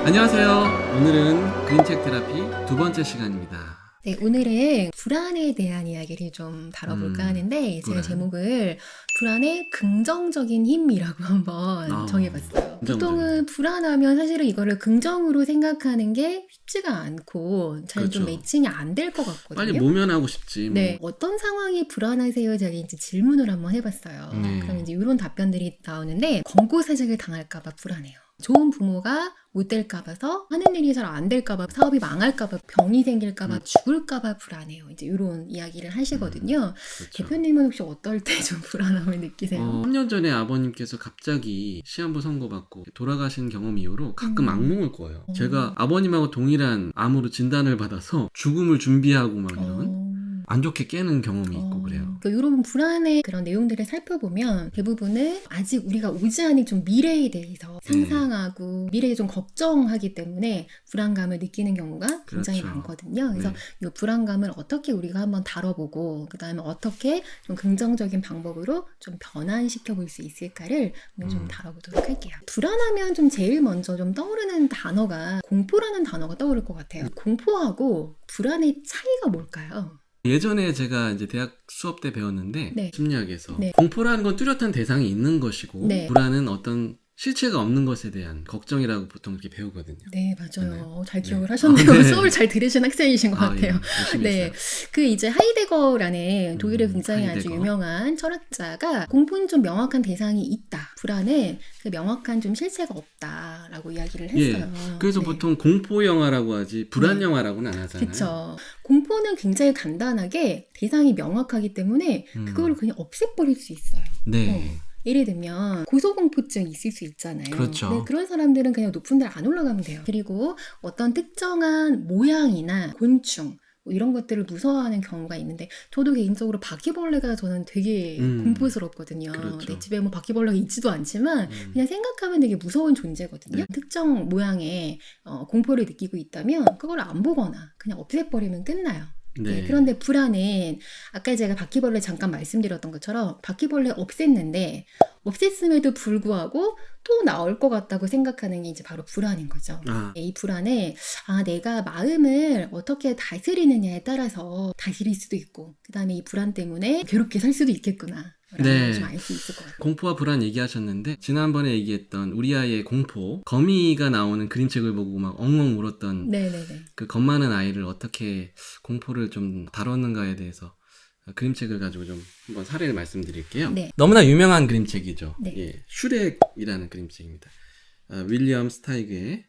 안녕하세요. 오늘은 그린책 테라피 두 번째 시간입니다. 네, 오늘은 불안에 대한 이야기를 좀 다뤄볼까 하는데 제가 불안. 제목을 불안의 긍정적인 힘이라고 한번 정해봤어요. 보통은 불안하면 사실은 이거를 긍정으로 생각하는 게 쉽지가 않고 잘 좀 그렇죠. 매칭이 안 될 것 같거든요. 빨리 모면하고 싶지. 네, 어떤 상황이 불안하세요? 제가 이제 질문을 한번 해봤어요. 네. 그럼 이제 이런 답변들이 나오는데 권고사직을 당할까봐 불안해요. 좋은 부모가 못 될까봐서 하는 일이 잘 안 될까봐 사업이 망할까봐 병이 생길까봐 죽을까봐 불안해요. 이제 이런 이야기를 하시거든요. 그렇죠. 대표님은 혹시 어떨 때 좀 불안함을 느끼세요? 3년 전에 아버님께서 갑자기 시한부 선고받고 돌아가신 경험 이후로 가끔 악몽을 꿔요. 제가 아버님하고 동일한 암으로 진단을 받아서 죽음을 준비하고 막 이런 안 좋게 깨는 경험이 있고 그래요. 그러니까 이런 불안의 그런 내용들을 살펴보면 대부분은 아직 우리가 오지 않은 좀 미래에 대해서 상상하고 미래에 좀 걱정하기 때문에 불안감을 느끼는 경우가 굉장히 그렇죠. 많거든요. 그래서 네. 이 불안감을 어떻게 우리가 한번 다뤄보고 그 다음에 어떻게 좀 긍정적인 방법으로 좀 변환시켜 볼 수 있을까를 오늘 좀 다뤄보도록 할게요. 불안하면 좀 제일 먼저 좀 떠오르는 단어가 공포라는 단어가 떠오를 것 같아요. 공포하고 불안의 차이가 뭘까요? 예전에 제가 이제 대학 수업 때 배웠는데 네. 심리학에서 네. 공포라는 건 뚜렷한 대상이 있는 것이고 네. 불안은 어떤 실체가 없는 것에 대한 걱정이라고 보통 이렇게 배우거든요. 네, 맞아요. 잘 네. 기억을 하셨네요. 네. 수업을 잘 들으신 학생이신 것 같아요. 예, 열심히 네, 했어요. 그 이제 하이데거라는 독일의 굉장히 아주 하이데거. 유명한 철학자가 공포는 좀 명확한 대상이 있다. 불안은 그 명확한 좀 실체가 없다라고 이야기를 했어요. 그래서 네. 보통 공포 영화라고 하지 불안 네. 영화라고는 안 하잖아요. 그쵸. 공포는 굉장히 간단하게 대상이 명확하기 때문에 그거를 그냥 없애버릴 수 있어요. 네. 예를 들면 고소공포증 있을 수 있잖아요. 그렇죠. 네, 그런 사람들은 그냥 높은 데 안 올라가면 돼요. 그리고 어떤 특정한 모양이나 곤충 뭐 이런 것들을 무서워하는 경우가 있는데 저도 개인적으로 바퀴벌레가 저는 되게 공포스럽거든요. 그렇죠. 내 집에 뭐 바퀴벌레가 있지도 않지만 그냥 생각하면 되게 무서운 존재거든요. 네. 특정 모양의 공포를 느끼고 있다면 그걸 안 보거나 그냥 없애버리면 끝나요. 네. 네, 그런데 불안은 아까 제가 바퀴벌레 잠깐 말씀드렸던 것처럼 바퀴벌레 없앴는데 없앴음에도 불구하고 또 나올 것 같다고 생각하는 게 이제 바로 불안인 거죠. 이 불안에 내가 마음을 어떻게 다스리느냐에 따라서 다스릴 수도 있고 그 다음에 이 불안 때문에 괴롭게 살 수도 있겠구나. 네. 좀 알 수 있을 것 같아요. 공포와 불안 얘기하셨는데 지난번에 얘기했던 우리 아이의 공포 거미가 나오는 그림책을 보고 막 엉엉 울었던 네네네. 그 겁 많은 아이를 어떻게 공포를 좀 다뤘는가에 대해서 그림책을 가지고 좀 한번 사례를 말씀드릴게요. 네. 너무나 유명한 그림책이죠. 네. 예, 슈렉이라는 그림책입니다. 윌리엄 스타이그의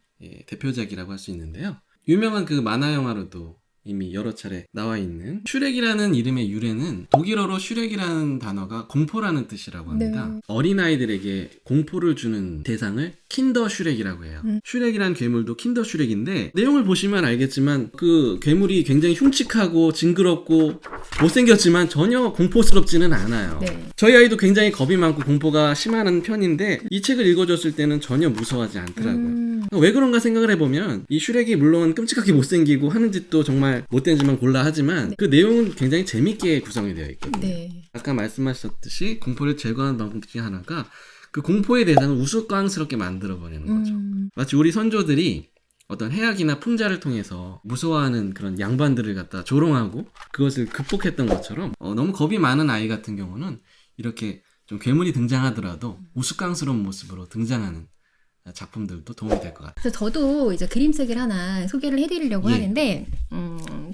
대표작이라고 할 수 있는데요. 유명한 그 만화 영화로도 이미 여러 차례 나와 있는 슈렉이라는 이름의 유래는 독일어로 슈렉이라는 단어가 공포라는 뜻이라고 합니다. 네. 어린아이들에게 공포를 주는 대상을 킨더 슈렉이라고 해요. 슈렉이라는 괴물도 킨더 슈렉인데 내용을 보시면 알겠지만 그 괴물이 굉장히 흉측하고 징그럽고 못생겼지만 전혀 공포스럽지는 않아요. 네. 저희 아이도 굉장히 겁이 많고 공포가 심한 편인데 이 책을 읽어줬을 때는 전혀 무서워하지 않더라고요. 왜 그런가 생각을 해보면 이 슈렉이 물론 끔찍하게 못생기고 하는 짓도 정말 못된 짓만 골라 하지만 그 내용은 굉장히 재밌게 구성이 되어 있거든요. 네. 아까 말씀하셨듯이 공포를 제거하는 방법 중에 하나가 그 공포의 대상을 우스꽝스럽게 만들어버리는 거죠. 마치 우리 선조들이 어떤 해악이나 풍자를 통해서 무서워하는 그런 양반들을 갖다 조롱하고 그것을 극복했던 것처럼 너무 겁이 많은 아이 같은 경우는 이렇게 좀 괴물이 등장하더라도 우스꽝스러운 모습으로 등장하는 작품들도 도움이 될 것 같아요. 그래서 저도 이제 그림책을 하나 소개를 해드리려고 하는데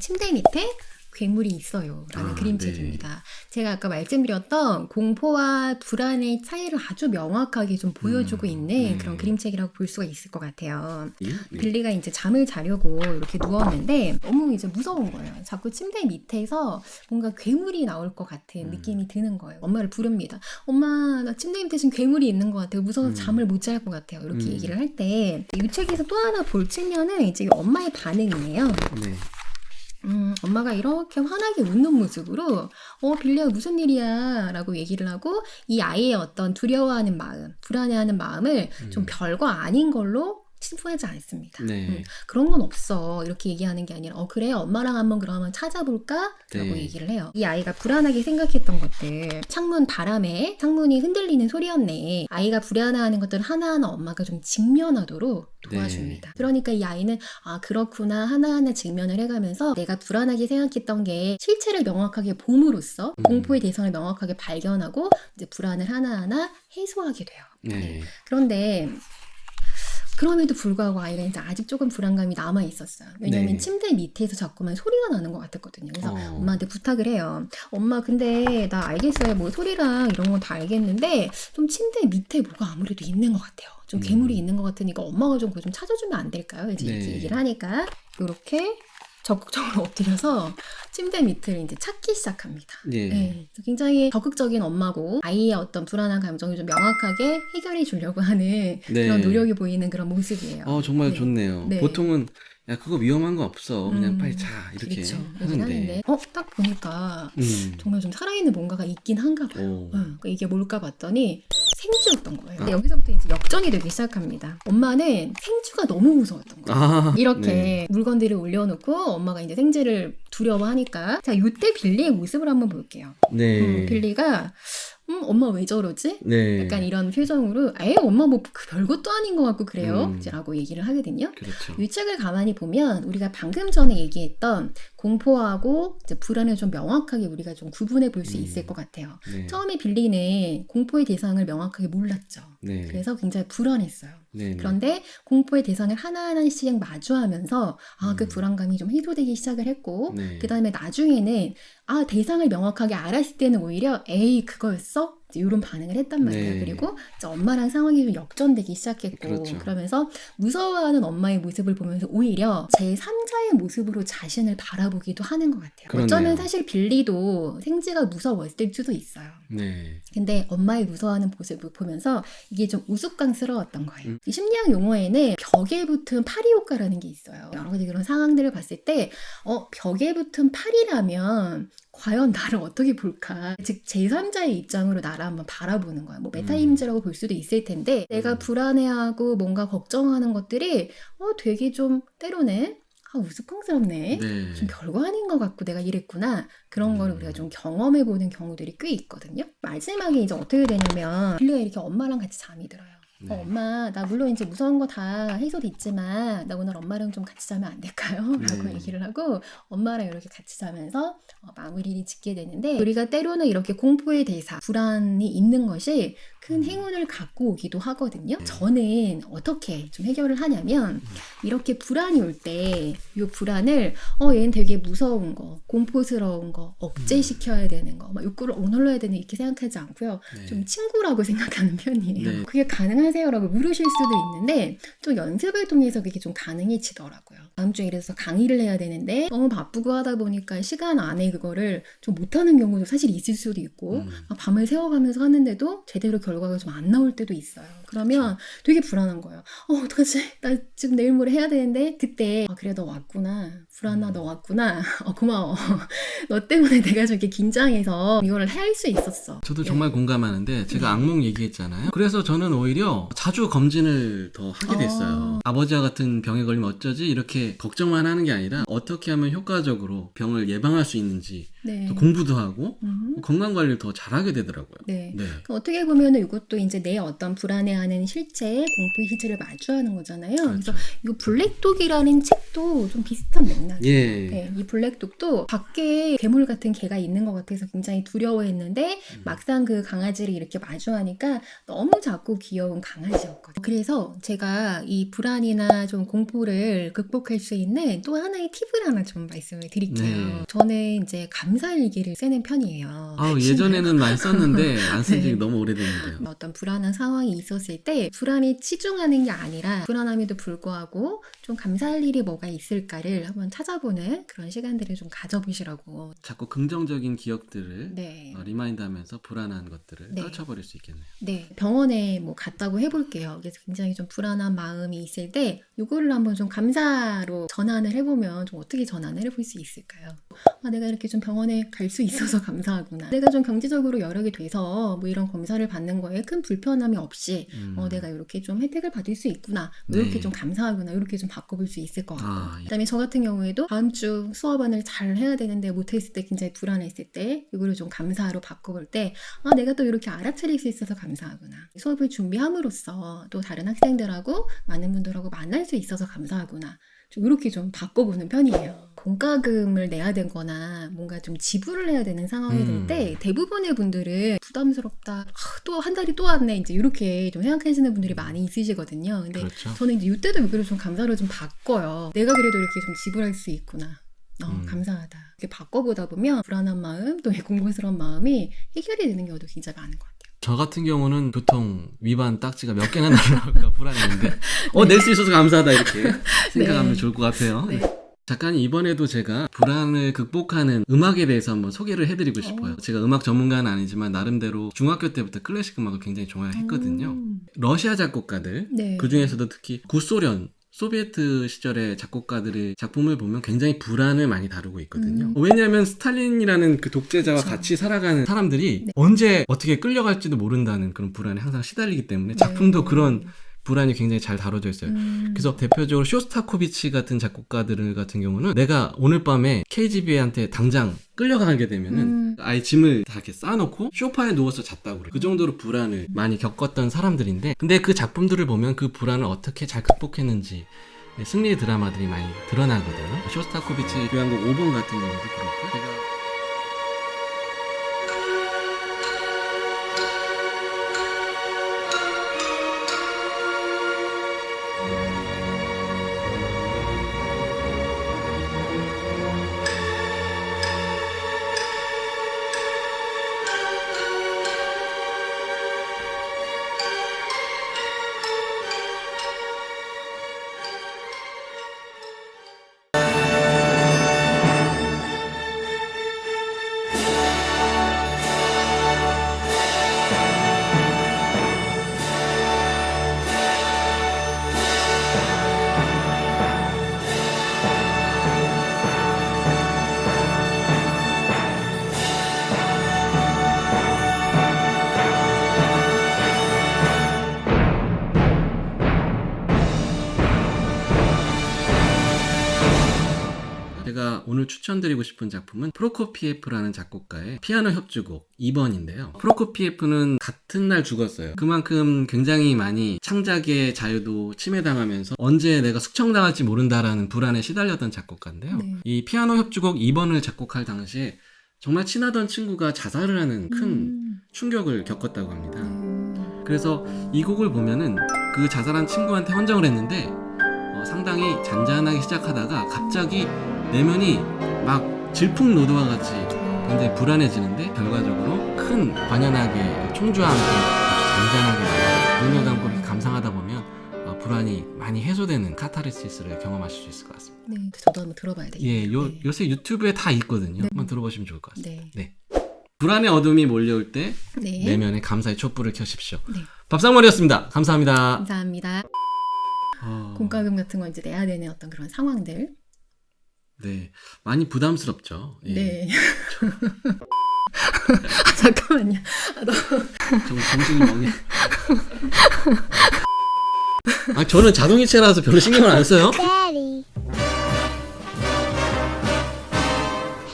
침대 밑에 괴물이 있어요 라는 그림책입니다. 네. 제가 아까 말씀드렸던 공포와 불안의 차이를 아주 명확하게 좀 보여주고 있는 그런 그림책이라고 볼 수가 있을 것 같아요. 빌리가 이제 잠을 자려고 이렇게 누웠는데 너무 이제 무서운 거예요. 자꾸 침대 밑에서 뭔가 괴물이 나올 것 같은 느낌이 드는 거예요. 엄마를 부릅니다. 엄마, 나 침대 밑에 지금 괴물이 있는 것 같아요. 무서워서 잠을 못 잘 것 같아요. 이렇게 얘기를 할 때 이 책에서 또 하나 볼 측면은 이제 엄마의 반응이에요. 네. 엄마가 이렇게 환하게 웃는 모습으로 빌리야 무슨 일이야 라고 얘기를 하고 이 아이의 어떤 두려워하는 마음, 불안해하는 마음을 좀 별거 아닌 걸로 심쿵하지 않습니다. 네. 그런 건 없어. 이렇게 얘기하는 게 아니라 그래 엄마랑 한번 그러면 찾아볼까? 라고 네. 얘기를 해요. 이 아이가 불안하게 생각했던 것들 창문 바람에 창문이 흔들리는 소리였네. 아이가 불안해하는 것들 하나하나 엄마가 좀 직면하도록 도와줍니다. 그러니까 이 아이는 그렇구나 하나하나 직면을 해가면서 내가 불안하게 생각했던 게 실체를 명확하게 봄으로써 공포의 대상을 명확하게 발견하고 이제 불안을 하나하나 해소하게 돼요. 네. 그런데 그럼에도 불구하고 아이가 이제 아직 조금 불안감이 남아 있었어요. 왜냐하면 네. 침대 밑에서 자꾸만 소리가 나는 것 같았거든요. 그래서 엄마한테 부탁을 해요. 엄마 근데 나 알겠어요. 뭐 소리랑 이런 건 다 알겠는데 좀 침대 밑에 뭐가 아무래도 있는 것 같아요. 좀 괴물이 있는 것 같으니까 엄마가 좀 그거 좀 찾아주면 안 될까요? 이제 이렇게 네. 얘기를 하니까 이렇게 적극적으로 엎드려서 침대 밑을 이제 찾기 시작합니다. 네. 네, 굉장히 적극적인 엄마고 아이의 어떤 불안한 감정을 좀 명확하게 해결해 주려고 하는 그런 노력이 보이는 그런 모습이에요. 정말 네. 좋네요. 네. 보통은 야 그거 위험한 거 없어. 그냥 빨리 자 이렇게 그렇죠. 하는데. 딱 보니까 음. 정말 좀 살아있는 뭔가가 있긴 한가 봐요. 오. 그러니까 이게 뭘까 봤더니 생쥐였던 거예요. 근데 여기서부터 이제 역전이 되기 시작합니다. 엄마는 생쥐가 너무 무서웠던 거예요. 이렇게 네. 물건들을 올려놓고 엄마가 이제 생쥐를 두려워하니까 자 이때 빌리의 모습을 한번 볼게요. 네. 빌리가 엄마 왜 저러지? 네. 약간 이런 표정으로 엄마 뭐 별것도 아닌 것 같고 그래요? 라고 얘기를 하거든요. 그렇죠. 이 책을 가만히 보면 우리가 방금 전에 얘기했던 공포하고 이제 불안을 좀 명확하게 우리가 좀 구분해 볼 수 있을 것 같아요. 네. 처음에 빌리는 공포의 대상을 명확하게 몰랐죠. 네. 그래서 굉장히 불안했어요. 네. 그런데 공포의 대상을 하나하나씩 마주하면서 그 불안감이 좀 해소되기 시작을 했고 네. 그 다음에 나중에는 대상을 명확하게 알았을 때는 오히려 에이 그거였어? 이런 반응을 했단 말이에요. 네. 그리고 이제 엄마랑 상황이 좀 역전되기 시작했고 그렇죠. 그러면서 무서워하는 엄마의 모습을 보면서 오히려 제3자의 모습으로 자신을 바라보기도 하는 것 같아요. 그러네요. 어쩌면 사실 빌리도 생쥐가 무서웠을 수도 있어요. 네. 근데 엄마의 무서워하는 모습을 보면서 이게 좀 우스꽝스러웠던 거예요. 이 심리학 용어에는 벽에 붙은 파리 효과라는 게 있어요. 여러 가지 그런 상황들을 봤을 때 벽에 붙은 파리라면 과연 나를 어떻게 볼까? 즉 제3자의 입장으로 나를 한번 바라보는 거야. 뭐 메타이미지라고 볼 수도 있을 텐데 내가 불안해하고 뭔가 걱정하는 것들이 되게 좀 때로는 우스꽝스럽네. 네. 좀 별거 아닌 것 같고 내가 이랬구나. 그런 거를 우리가 좀 경험해보는 경우들이 꽤 있거든요. 마지막에 이제 어떻게 되냐면 빌리가 이렇게 엄마랑 같이 잠이 들어요. 네. 엄마 나 물론 이제 무서운 거 다 해소됐지만 나 오늘 엄마랑 좀 같이 자면 안 될까요? 라고 얘기를 하고 엄마랑 이렇게 같이 자면서 마무리를 짓게 되는데 우리가 때로는 이렇게 공포의 대사, 불안이 있는 것이 큰 행운을 갖고 오기도 하거든요. 저는 어떻게 좀 해결을 하냐면 이렇게 불안이 올 때 이 불안을 얘는 되게 무서운 거, 공포스러운 거, 억제시켜야 되는 거, 막 욕구를 억눌러야 되는 이렇게 생각하지 않고요. 네. 좀 친구라고 생각하는 편이에요. 네. 그게 가능하세요라고 물으실 수도 있는데 또 연습을 통해서 그게 좀 가능해지더라고요. 다음 주에 이래서 강의를 해야 되는데 너무 바쁘고 하다 보니까 시간 안에 그거를 좀 못하는 경우도 사실 있을 수도 있고 밤을 새워가면서 하는데도 제대로 결과가 좀 안 나올 때도 있어요. 그러면 되게 불안한 거예요. 어떡하지? 나 지금 내일 모레 해야 되는데 그때 그래 너 왔구나. 불안아 너 왔구나. 고마워. 너 때문에 내가 저렇게 긴장해서 이거를 할 수 있었어. 저도 정말 공감하는데 제가 악몽 얘기했잖아요. 그래서 저는 오히려 자주 검진을 더 하게 됐어요. 아버지와 같은 병에 걸리면 어쩌지? 이렇게 걱정만 하는 게 아니라 어떻게 하면 효과적으로 병을 예방할 수 있는지 네. 또 공부도 하고 건강관리를 더 잘하게 되더라고요. 네. 네. 어떻게 보면 이것도 이제 내 어떤 불안해하는 실체, 공포의 실체를 마주하는 거잖아요. 그렇죠. 그래서 이 블랙독이라는 책도 좀 비슷한 맥락이에요. 예. 네, 이 블랙독도 밖에 괴물 같은 개가 있는 것 같아서 굉장히 두려워했는데 막상 그 강아지를 이렇게 마주하니까 너무 작고 귀여운 강아지였거든요. 그래서 제가 이 불안이나 좀 공포를 극복할 수 있는 또 하나의 팁을 하나 좀 말씀을 드릴게요. 네. 저는 이제 감사일기를 쓰는 편이에요. 예전에는 많이 썼는데 안 쓴 지 네. 너무 오래됐는데요. 어떤 불안한 상황이 있었을 때 불안이 치중하는 게 아니라 불안함에도 불구하고 좀 감사할 일이 뭐가 있을까를 한번 찾아보는 그런 시간들을 좀 가져보시라고. 자꾸 긍정적인 기억들을 네. 리마인드하면서 불안한 것들을 네. 떨쳐버릴 수 있겠네요. 네. 병원에 뭐 갔다고 해볼게요. 그래서 굉장히 좀 불안한 마음이 있을 때 이거를 한번 좀 감사로 전환을 해보면 좀 어떻게 전환을 해볼 수 있을까요? 내가 이렇게 좀 병원에 병원에 갈 수 있어서 감사하구나. 내가 좀 경제적으로 여력이 돼서 뭐 이런 검사를 받는 거에 큰 불편함이 없이 내가 이렇게 좀 혜택을 받을 수 있구나. 이렇게 네. 좀 감사하구나. 이렇게 좀 바꿔볼 수 있을 것 같고. 예. 그다음에 저 같은 경우에도 다음 주 수업안을 잘 해야 되는데 못했을 때 굉장히 불안했을 때 이거를 좀 감사로 바꿔볼 때 내가 또 이렇게 알아차릴 수 있어서 감사하구나. 수업을 준비함으로써 또 다른 학생들하고 많은 분들하고 만날 수 있어서 감사하구나. 좀 이렇게 좀 바꿔보는 편이에요. 공과금을 내야 되거나 뭔가 좀 지불을 해야 되는 상황이 될 때 대부분의 분들은 부담스럽다. 또 한 달이 또 왔네. 이제 이렇게 좀 생각하시는 분들이 많이 있으시거든요. 근데 그렇죠. 저는 이제 이때도 이거를 좀 감사로 좀 바꿔요. 내가 그래도 이렇게 좀 지불할 수 있구나. 감사하다. 이렇게 바꿔보다 보면 불안한 마음, 또 공부스러운 마음이 해결이 되는 경우도 굉장히 많은 것 같아요. 저 같은 경우는 교통 위반 딱지가 몇 개나 날라올까 불안했는데 낼 수 있어서 감사하다 이렇게 생각하면 네. 좋을 것 같아요. 네. 작가님 이번에도 제가 불안을 극복하는 음악에 대해서 한번 소개를 해드리고 싶어요. 제가 음악 전문가는 아니지만 나름대로 중학교 때부터 클래식 음악을 굉장히 좋아했거든요. 러시아 작곡가들 네. 그중에서도 특히 구소련 소비에트 시절의 작곡가들의 작품을 보면 굉장히 불안을 많이 다루고 있거든요. 왜냐하면 스탈린이라는 그 독재자와 그쵸. 같이 살아가는 사람들이 네. 언제 어떻게 끌려갈지도 모른다는 그런 불안에 항상 시달리기 때문에 작품도 네. 그런 불안이 굉장히 잘 다뤄져 있어요. 그래서 대표적으로 쇼스타코비치 같은 작곡가들 같은 경우는 내가 오늘 밤에 KGB한테 당장 끌려가게 되면은 아예 짐을 다 이렇게 쌓아놓고 소파에 누워서 잤다고 그래요. 그 정도로 불안을 많이 겪었던 사람들인데 근데 그 작품들을 보면 그 불안을 어떻게 잘 극복했는지 승리의 드라마들이 많이 드러나거든요. 쇼스타코비치 교향곡 5번 같은 경우도 그렇고 제가 제가 오늘 추천드리고 싶은 작품은 프로코피에프라는 작곡가의 피아노 협주곡 2번인데요. 프로코피에프는 같은 날 죽었어요. 그만큼 굉장히 많이 창작의 자유도 침해당하면서 언제 내가 숙청당할지 모른다라는 불안에 시달렸던 작곡가인데요. 네. 이 피아노 협주곡 2번을 작곡할 당시에 정말 친하던 친구가 자살을 하는 큰 충격을 겪었다고 합니다. 그래서 이 곡을 보면은 그 자살한 친구한테 헌정을 했는데 상당히 잔잔하게 시작하다가 갑자기 내면이 막 질풍노도와 같이 굉장히 불안해지는데 결과적으로 큰 관연하게 총주와 함께 아주 잔잔하게 눈을 감고 이렇게 감상하다 보면 불안이 많이 해소되는 카타르시스를 경험하실 수 있을 것 같습니다. 네, 저도 한번 들어봐야 되겠네요. 예, 요새 유튜브에 다 있거든요. 네. 한번 들어보시면 좋을 것 같습니다. 네. 불안의 어둠이 몰려올 때 네. 내면에 감사의 촛불을 켜십시오. 네. 밥상머리였습니다. 감사합니다. 감사합니다. 공과금 같은 거 이제 내야 되는 어떤 그런 상황들. 네, 많이 부담스럽죠. 예. 네. 잠깐만요. 정신이 멍해. 저는 자동이체라서 별로 신경을 안 써요. Daddy.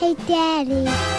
Hey, Daddy.